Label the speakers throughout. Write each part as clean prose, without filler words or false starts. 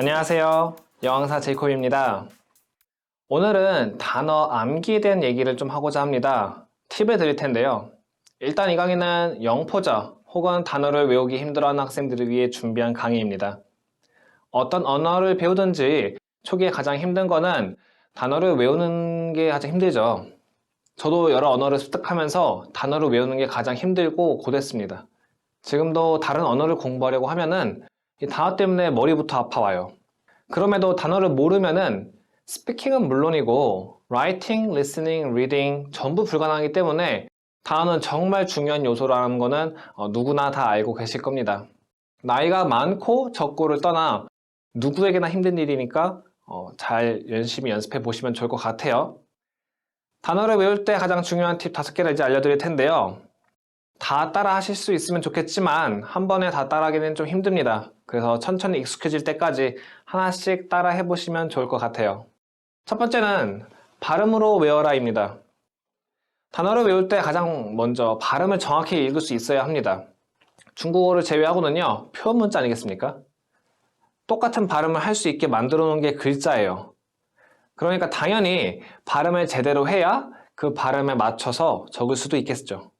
Speaker 1: 안녕하세요. 여왕사 제이콥입니다. 오늘은 단어 암기에 대한 얘기를 좀 하고자 합니다. 팁을 드릴 텐데요. 일단 이 강의는 영포자 혹은 단어를 외우기 힘들어하는 학생들을 위해 준비한 강의입니다. 어떤 언어를 배우든지 초기에 가장 힘든 거는 단어를 외우는 게 가장 힘들죠. 저도 여러 언어를 습득하면서 단어를 외우는 게 가장 힘들고 고됐습니다. 지금도 다른 언어를 공부하려고 하면은 이 단어 때문에 머리부터 아파와요. 그럼에도 단어를 모르면은 스피킹은 물론이고 라이팅, 리스닝, 리딩 전부 불가능하기 때문에 단어는 정말 중요한 요소라는 거는 누구나 다 알고 계실 겁니다. 나이가 많고 적고를 떠나 누구에게나 힘든 일이니까 잘 열심히 연습해 보시면 좋을 것 같아요. 단어를 외울 때 가장 중요한 팁 5개를 이제 알려드릴 텐데요. 다 따라 하실 수 있으면 좋겠지만 한 번에 다 따라하기는 좀 힘듭니다. 그래서 천천히 익숙해질 때까지 하나씩 따라 해보시면 좋을 것 같아요. 첫 번째는 발음으로 외워라입니다. 단어를 외울 때 가장 먼저 발음을 정확히 읽을 수 있어야 합니다. 중국어를 제외하고는요, 표현 문자 아니겠습니까? 똑같은 발음을 할 수 있게 만들어 놓은 게 글자예요. 그러니까 당연히 발음을 제대로 해야 그 발음에 맞춰서 적을 수도 있겠죠.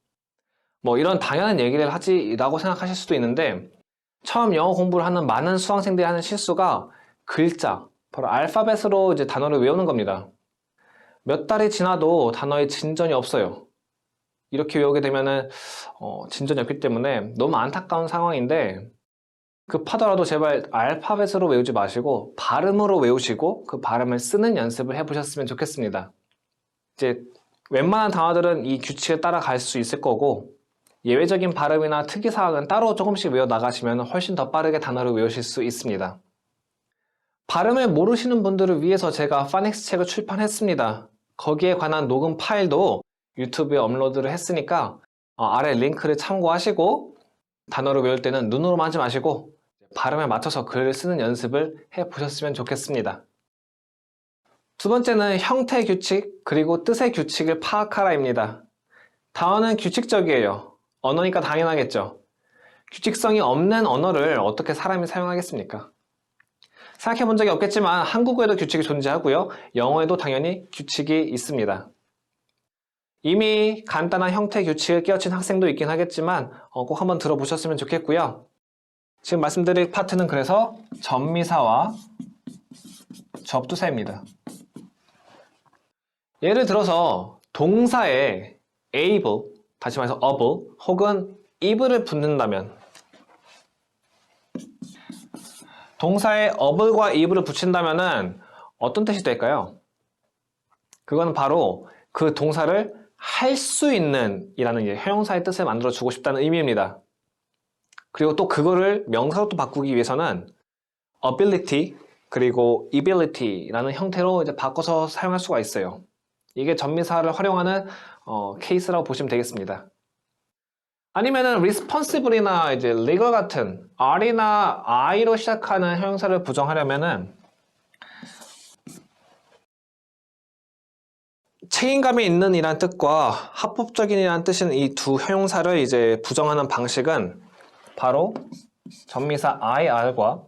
Speaker 1: 이런 당연한 얘기를 하지라고 생각하실 수도 있는데 처음 영어 공부를 하는 많은 수강생들이 하는 실수가 글자, 바로 알파벳으로 이제 단어를 외우는 겁니다. 몇 달이 지나도 단어에 진전이 없어요. 이렇게 외우게 되면은 진전이 없기 때문에 너무 안타까운 상황인데 급하더라도 제발 알파벳으로 외우지 마시고 발음으로 외우시고 그 발음을 쓰는 연습을 해보셨으면 좋겠습니다. 이제 웬만한 단어들은 이 규칙을 따라갈 수 있을 거고 예외적인 발음이나 특이사항은 따로 조금씩 외워 나가시면 훨씬 더 빠르게 단어를 외우실 수 있습니다. 발음을 모르시는 분들을 위해서 제가 파닉스 책을 출판했습니다. 거기에 관한 녹음 파일도 유튜브에 업로드를 했으니까 아래 링크를 참고하시고 단어를 외울 때는 눈으로만 하지 마시고 발음에 맞춰서 글을 쓰는 연습을 해보셨으면 좋겠습니다. 두 번째는 형태 규칙 그리고 뜻의 규칙을 파악하라입니다. 단어는 규칙적이에요. 언어니까 당연하겠죠. 규칙성이 없는 언어를 어떻게 사람이 사용하겠습니까? 생각해 본 적이 없겠지만 한국어에도 규칙이 존재하고요. 영어에도 당연히 규칙이 있습니다. 이미 간단한 형태 규칙을 깨우친 학생도 있긴 하겠지만 꼭 한번 들어보셨으면 좋겠고요. 지금 말씀드릴 파트는 그래서 접미사와 접두사입니다. 예를 들어서 동사에 able, 다시 말해서 able 혹은 able을 붙는다면 동사에 able과 able을 붙인다면 어떤 뜻이 될까요? 그건 바로 그 동사를 할 수 있는 이라는 형용사의 뜻을 만들어 주고 싶다는 의미입니다. 그리고 또 그거를 명사로 또 바꾸기 위해서는 ability 그리고 ability라는 형태로 이제 바꿔서 사용할 수가 있어요. 이게 접미사를 활용하는 케이스라고 보시면 되겠습니다. 아니면은 responsible이나 이제 legal 같은 R이나 I로 시작하는 형용사를 부정하려면은 책임감이 있는 이란 뜻과 합법적인이라는 뜻인 이 두 형용사를 이제 부정하는 방식은 바로 접미사 IR과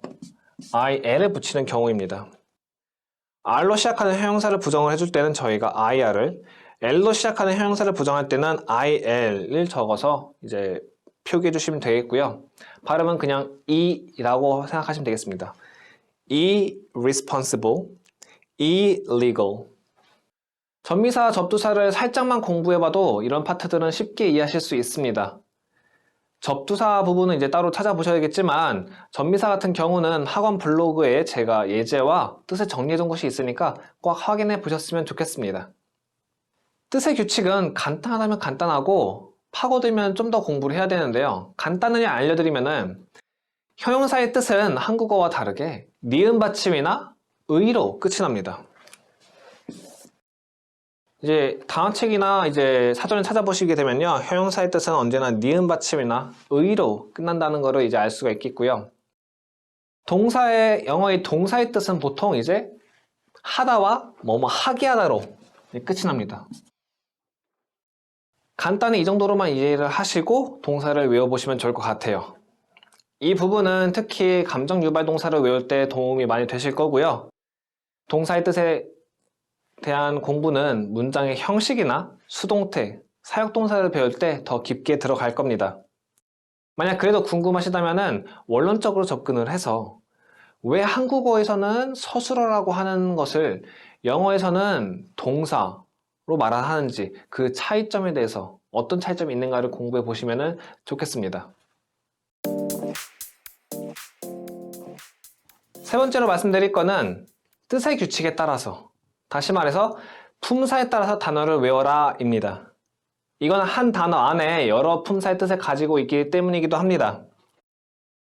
Speaker 1: IL을 붙이는 경우입니다. R로 시작하는 형용사를 부정을 해줄 때는 저희가 IR을, L로 시작하는 형용사를 부정할 때는 IL을 적어서 이제 표기해 주시면 되겠고요. 발음은 그냥 E라고 생각하시면 되겠습니다. irresponsible, illegal. 접미사, 접두사를 살짝만 공부해봐도 이런 파트들은 쉽게 이해하실 수 있습니다. 접두사 부분은 이제 따로 찾아보셔야겠지만 접미사 같은 경우는 학원 블로그에 제가 예제와 뜻을 정리해 둔 것이 있으니까 꼭 확인해 보셨으면 좋겠습니다. 뜻의 규칙은 간단하다면 간단하고 파고들면 좀 더 공부를 해야 되는데요. 간단하게 알려드리면은 형용사의 뜻은 한국어와 다르게 니은 받침이나 의로 끝이 납니다. 이제 단어책이나 이제 사전을 찾아보시게 되면요. 형용사의 뜻은 언제나 니은 받침이나 의로 끝난다는 것을 이제 알 수가 있겠고요. 영어의 동사의 뜻은 보통 이제 하다와 뭐뭐 하게 하다로 끝이 납니다. 간단히 이 정도로만 이해를 하시고 동사를 외워보시면 좋을 것 같아요. 이 부분은 특히 감정 유발 동사를 외울 때 도움이 많이 되실 거고요. 동사의 뜻에 대한 공부는 문장의 형식이나 수동태, 사역동사를 배울 때 더 깊게 들어갈 겁니다. 만약 그래도 궁금하시다면 원론적으로 접근을 해서 왜 한국어에서는 서술어라고 하는 것을 영어에서는 동사로 말하는지 그 차이점에 대해서 어떤 차이점이 있는가를 공부해 보시면 좋겠습니다. 세 번째로 말씀드릴 거는 뜻의 규칙에 따라서, 다시 말해서 품사에 따라서 단어를 외워라 입니다. 이건 한 단어 안에 여러 품사의 뜻을 가지고 있기 때문이기도 합니다.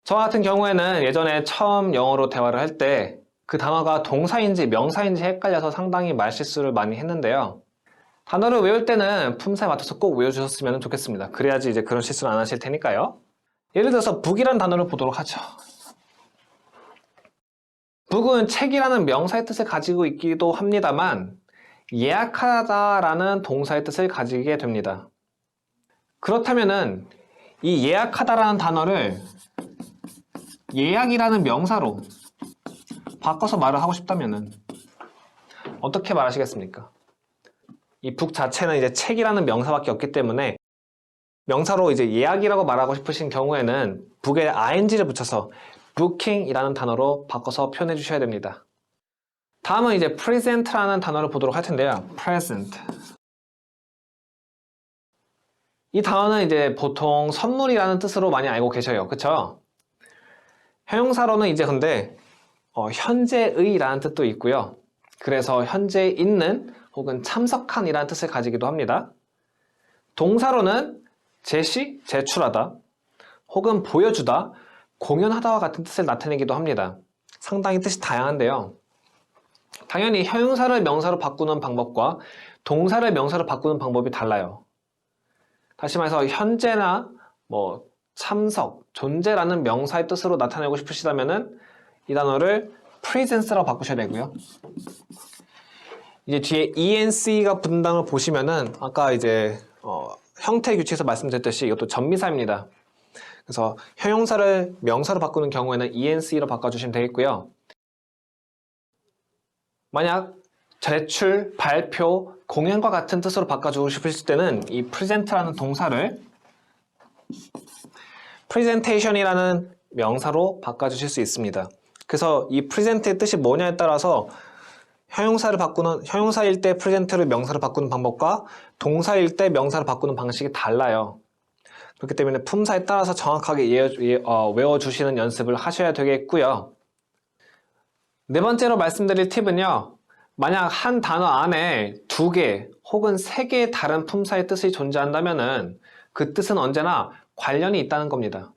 Speaker 1: 저 같은 경우에는 예전에 처음 영어로 대화를 할 때 그 단어가 동사인지 명사인지 헷갈려서 상당히 말실수를 많이 했는데요. 단어를 외울 때는 품사에 맞춰서 꼭 외워주셨으면 좋겠습니다. 그래야지 이제 그런 실수를 안 하실 테니까요. 예를 들어서 북이라는 단어를 보도록 하죠. 북은 책이라는 명사의 뜻을 가지고 있기도 합니다만 예약하다라는 동사의 뜻을 가지게 됩니다. 그렇다면은 이 예약하다라는 단어를 예약이라는 명사로 바꿔서 말을 하고 싶다면은 어떻게 말하시겠습니까? 이 북 자체는 이제 책이라는 명사밖에 없기 때문에 명사로 이제 예약이라고 말하고 싶으신 경우에는 북에 ing를 붙여서 booking이라는 단어로 바꿔서 표현해 주셔야 됩니다. 다음은 이제 present라는 단어를 보도록 할 텐데요. present. 이 단어는 이제 보통 선물이라는 뜻으로 많이 알고 계셔요. 그쵸? 형용사로는 이제 근데 현재의라는 뜻도 있고요. 그래서 현재 있는 혹은 참석한 이라는 뜻을 가지기도 합니다. 동사로는 제시, 제출하다, 혹은 보여주다, 공연하다와 같은 뜻을 나타내기도 합니다. 상당히 뜻이 다양한데요. 당연히 형용사를 명사로 바꾸는 방법과 동사를 명사로 바꾸는 방법이 달라요. 다시 말해서 현재나 참석, 존재라는 명사의 뜻으로 나타내고 싶으시다면은 이 단어를 presence라고 바꾸셔야 되고요. 이제 뒤에 enc가 붙는 단어를 보시면은 아까 이제 형태 규칙에서 말씀드렸듯이 이것도 전미사입니다. 그래서 형용사를 명사로 바꾸는 경우에는 enc로 바꿔주시면 되겠고요. 만약 제출, 발표, 공연과 같은 뜻으로 바꿔주고 싶으실 때는 이 present라는 동사를 presentation이라는 명사로 바꿔주실 수 있습니다. 그래서 이 present의 뜻이 뭐냐에 따라서 형용사일 때 present를 명사로 바꾸는 방법과 동사일 때 명사로 바꾸는 방식이 달라요. 그렇기 때문에 품사에 따라서 정확하게 외워주시는 연습을 하셔야 되겠고요. 네 번째로 말씀드릴 팁은요. 만약 한 단어 안에 2개 혹은 3개의 다른 품사의 뜻이 존재한다면 그 뜻은 언제나 관련이 있다는 겁니다.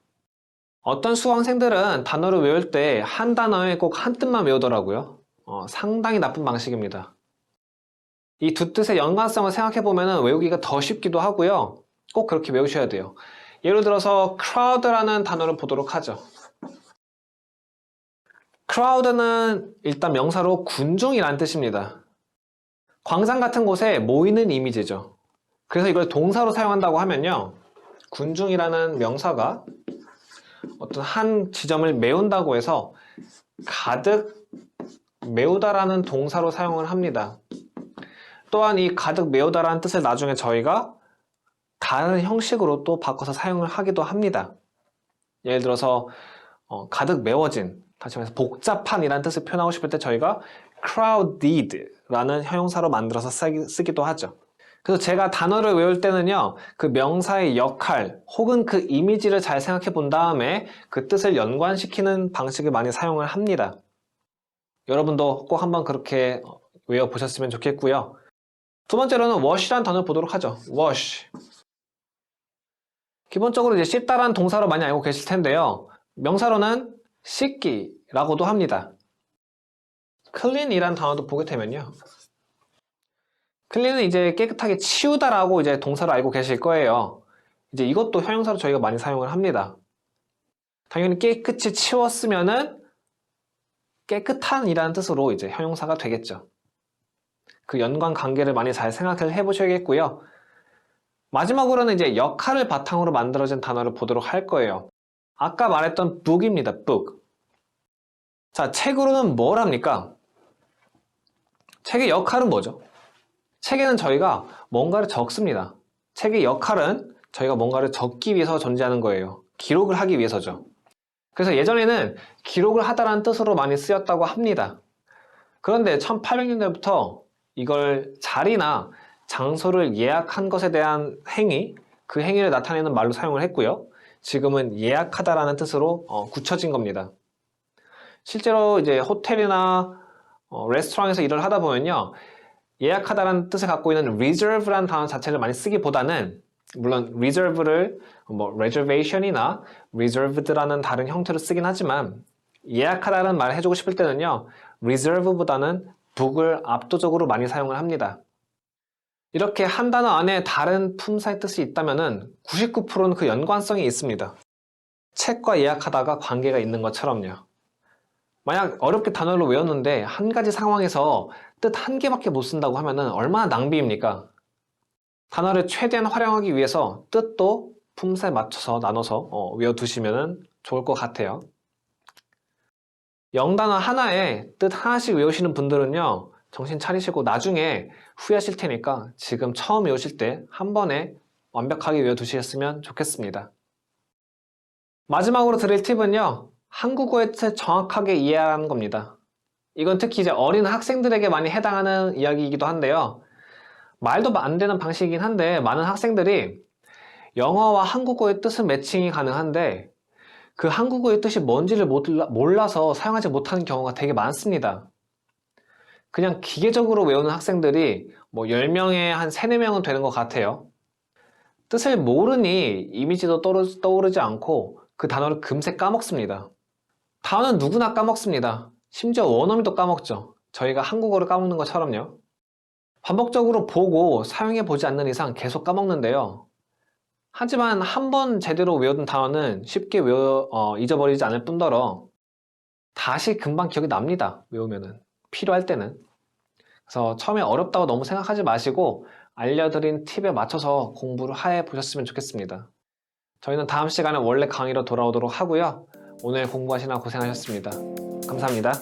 Speaker 1: 어떤 수강생들은 단어를 외울 때 한 단어에 꼭 한 뜻만 외우더라고요. 상당히 나쁜 방식입니다. 이 두 뜻의 연관성을 생각해보면 외우기가 더 쉽기도 하고요. 꼭 그렇게 외우셔야 돼요. 예를 들어서 crowd라는 단어를 보도록 하죠. crowd는 일단 명사로 군중이라는 뜻입니다. 광장 같은 곳에 모이는 이미지죠. 그래서 이걸 동사로 사용한다고 하면요. 군중이라는 명사가 어떤 한 지점을 메운다고 해서 가득 메우다라는 동사로 사용을 합니다. 또한 이 가득 메우다라는 뜻을 나중에 저희가 다른 형식으로 또 바꿔서 사용을 하기도 합니다. 예를 들어서 가득 메워진, 다시 말해서 복잡한이라는 뜻을 표현하고 싶을 때 저희가 crowded라는 형용사로 만들어서 쓰기도 하죠. 그래서 제가 단어를 외울 때는요, 그 명사의 역할 혹은 그 이미지를 잘 생각해 본 다음에 그 뜻을 연관시키는 방식을 많이 사용을 합니다. 여러분도 꼭 한번 그렇게 외워보셨으면 좋겠고요. 두 번째로는 wash라는 단어를 보도록 하죠. wash. 기본적으로 이제 씻다라는 동사로 많이 알고 계실 텐데요. 명사로는 씻기라고도 합니다. clean이라는 단어도 보게 되면요. clean은 이제 깨끗하게 치우다라고 이제 동사로 알고 계실 거예요. 이제 이것도 형용사로 저희가 많이 사용을 합니다. 당연히 깨끗이 치웠으면은 깨끗한이라는 뜻으로 이제 형용사가 되겠죠. 그 연관 관계를 많이 잘 생각을 해보셔야겠고요. 마지막으로는 이제 역할을 바탕으로 만들어진 단어를 보도록 할 거예요. 아까 말했던 book입니다. book. 자, 책으로는 뭘 합니까? 책의 역할은 뭐죠? 책에는 저희가 뭔가를 적습니다. 책의 역할은 저희가 뭔가를 적기 위해서 존재하는 거예요. 기록을 하기 위해서죠. 그래서 예전에는 기록을 하다라는 뜻으로 많이 쓰였다고 합니다. 그런데 1800년대부터 이걸 자리나 장소를 예약한 것에 대한 행위, 그 행위를 나타내는 말로 사용을 했고요. 지금은 예약하다라는 뜻으로 굳혀진 겁니다. 실제로 이제 호텔이나 레스토랑에서 일을 하다 보면요. 예약하다라는 뜻을 갖고 있는 reserve라는 단어 자체를 많이 쓰기보다는 물론 reserve를 reservation이나 reserved라는 다른 형태로 쓰긴 하지만 예약하다는 말을 해주고 싶을 때는요. reserve보다는 book을 압도적으로 많이 사용을 합니다. 이렇게 한 단어 안에 다른 품사의 뜻이 있다면 99%는 그 연관성이 있습니다. 책과 예약하다가 관계가 있는 것처럼요. 만약 어렵게 단어를 외웠는데 한 가지 상황에서 뜻 한 개밖에 못 쓴다고 하면 얼마나 낭비입니까? 단어를 최대한 활용하기 위해서 뜻도 품사에 맞춰서 나눠서 외워두시면 좋을 것 같아요. 영단어 하나에 뜻 하나씩 외우시는 분들은요. 정신 차리시고 나중에 후회하실 테니까 지금 처음 외우실 때 한 번에 완벽하게 외워두셨으면 좋겠습니다. 마지막으로 드릴 팁은요. 한국어의 뜻을 정확하게 이해하는 겁니다. 이건 특히 이제 어린 학생들에게 많이 해당하는 이야기이기도 한데요. 말도 안 되는 방식이긴 한데 많은 학생들이 영어와 한국어의 뜻은 매칭이 가능한데 그 한국어의 뜻이 뭔지를 몰라서 사용하지 못하는 경우가 되게 많습니다. 그냥 기계적으로 외우는 학생들이 10명에 한 3, 4명은 되는 것 같아요. 뜻을 모르니 이미지도 떠오르지 않고 그 단어를 금세 까먹습니다. 단어는 누구나 까먹습니다. 심지어 원어민도 까먹죠. 저희가 한국어를 까먹는 것처럼요. 반복적으로 보고 사용해 보지 않는 이상 계속 까먹는데요. 하지만 한 번 제대로 외워둔 단어는 쉽게 잊어버리지 않을 뿐더러 다시 금방 기억이 납니다. 외우면은. 필요할 때는. 그래서 처음에 어렵다고 너무 생각하지 마시고 알려드린 팁에 맞춰서 공부를 해 보셨으면 좋겠습니다. 저희는 다음 시간에 원래 강의로 돌아오도록 하고요. 오늘 공부하시느라 고생하셨습니다. 감사합니다.